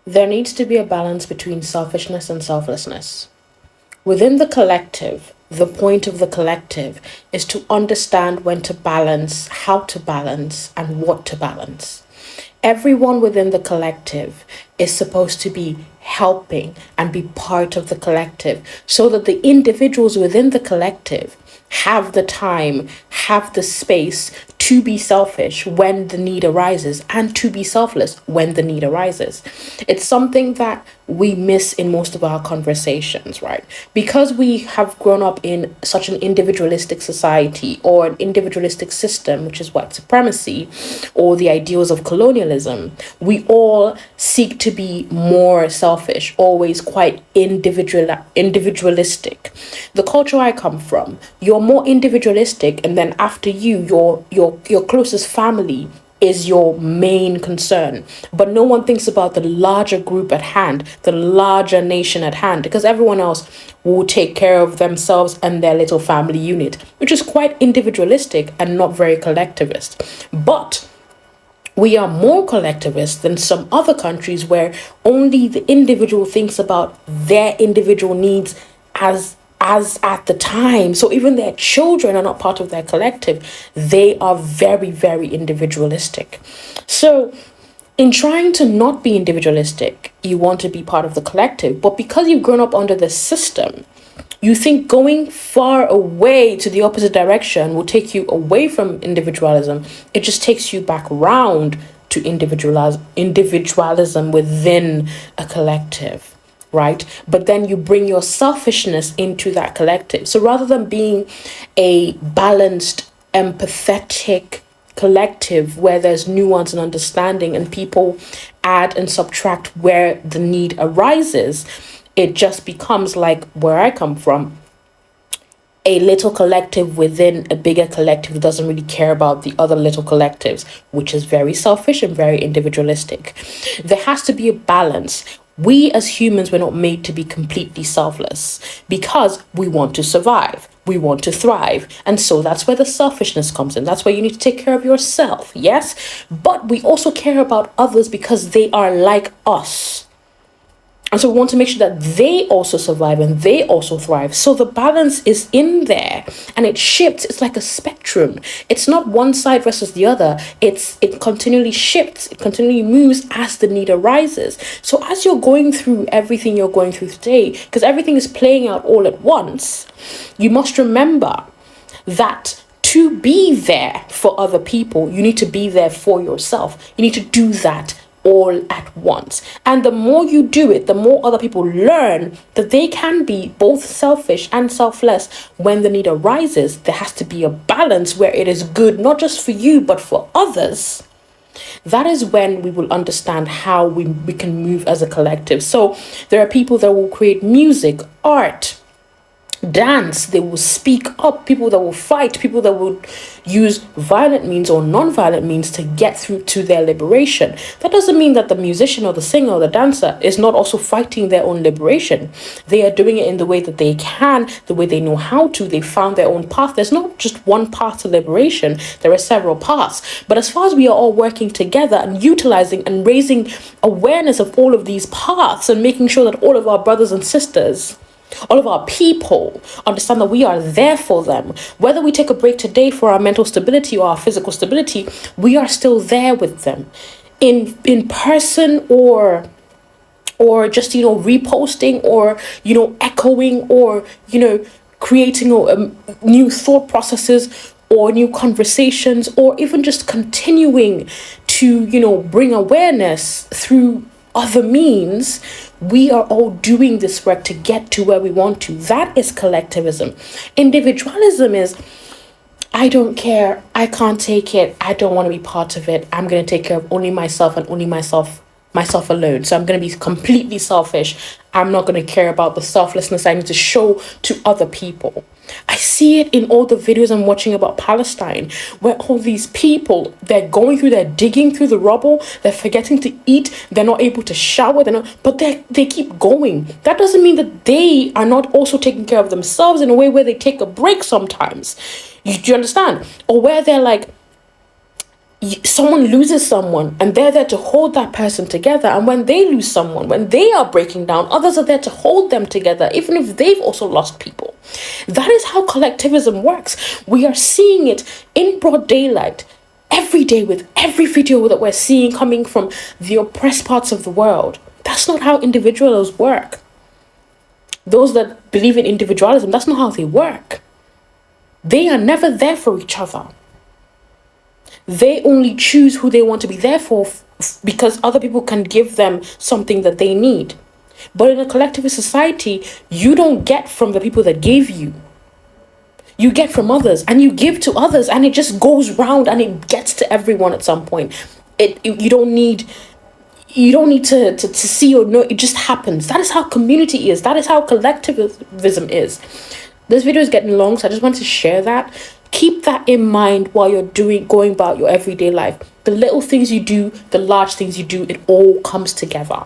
There needs to be a balance between selfishness and selflessness. Within the collective, the point of the collective is to understand when to balance, how to balance, and what to balance. Everyone within the collective is supposed to be helping and be part of the collective so that the individuals within the collective have the time, have the space to be selfish when the need arises and to be selfless when the need arises. It's something that we miss in most of our conversations, right? Because we have grown up in such an individualistic society or an individualistic system, which is white supremacy or the ideals of colonialism, we all seek to be more selfish, always quite individualistic. The culture I come from, you're more individualistic, and then after you, your closest family is your main concern. But no one thinks about the larger group at hand, the larger nation at hand, because everyone else will take care of themselves and their little family unit, which is quite individualistic and not very collectivist. But we are more collectivist than some other countries where only the individual thinks about their individual needs as at the time. So even their children are not part of their collective. They are very, very individualistic. So in trying to not be individualistic, you want to be part of the collective, but because you've grown up under the system, you think going far away to the opposite direction will take you away from individualism. It just takes you back round to individualism within a collective, right? But then you bring your selfishness into that collective. So rather than being a balanced, empathetic collective where there's nuance and understanding and people add and subtract where the need arises, it just becomes like where I come from, a little collective within a bigger collective that doesn't really care about the other little collectives, which is very selfish and very individualistic. There has to be a balance. We as humans were not made to be completely selfless because we want to survive. We want to thrive. And so that's where the selfishness comes in. That's where you need to take care of yourself, yes? But we also care about others because they are like us. And so we want to make sure that they also survive and they also thrive. So the balance is in there and it shifts. It's like a spectrum. It's not one side versus the other. It continually shifts. It continually moves as the need arises. So as you're going through everything you're going through today, because everything is playing out all at once, you must remember that to be there for other people, you need to be there for yourself. You need to do that all at once. And the more you do it, the more other people learn that they can be both selfish and selfless when the need arises. There has to be a balance where it is good, not just for you, but for others. That is when we will understand how we can move as a collective. So there are people that will create music, art, dance, they will speak up, people that will fight, people that will use violent means or non-violent means to get through to their liberation. That doesn't mean that the musician or the singer or the dancer is not also fighting their own liberation. They are doing it in the way that they can, the way they know how to. They found their own path. There's not just one path to liberation, there are several paths. But as far as we are all working together and utilizing and raising awareness of all of these paths and making sure that all of our brothers and sisters, all of our people understand that we are there for them. Whether we take a break today for our mental stability or our physical stability, we are still there with them in person or just, reposting or, echoing or, creating new thought processes or new conversations or even just continuing to, bring awareness through other means. We are all doing this work to get to where we want to. That is collectivism. Individualism is, I don't care, I can't take it, I don't want to be part of it, I'm going to take care of only myself and only myself alone. So I'm going to be completely selfish. I'm not going to care about the selflessness I need to show to other people. I see it in all the videos I'm watching about Palestine, where all these people, they're digging through the rubble, they're forgetting to eat, they're not able to shower, but they keep going. That doesn't mean that they are not also taking care of themselves in a way where they take a break sometimes. Do you understand? Or where they're like, someone loses someone and they're there to hold that person together, and when they lose someone, when they are breaking down, others are there to hold them together even if they've also lost people. That is how collectivism works. We are seeing it in broad daylight every day with every video that we're seeing coming from the oppressed parts of the world. That's not how individuals work. Those that believe in individualism, that's not how they work. They are never there for each other. They only choose who they want to be there for because other people can give them something that they need. But in a collectivist society, you don't get from the people that gave you. You get from others, and you give to others, and it just goes round and it gets to everyone at some point. You don't need to see or know. It just happens. That is how community is. That is how collectivism is. This video is getting long, so I just wanted to share that. Keep that in mind while you're going about your everyday life. The little things you do, the large things you do, it all comes together.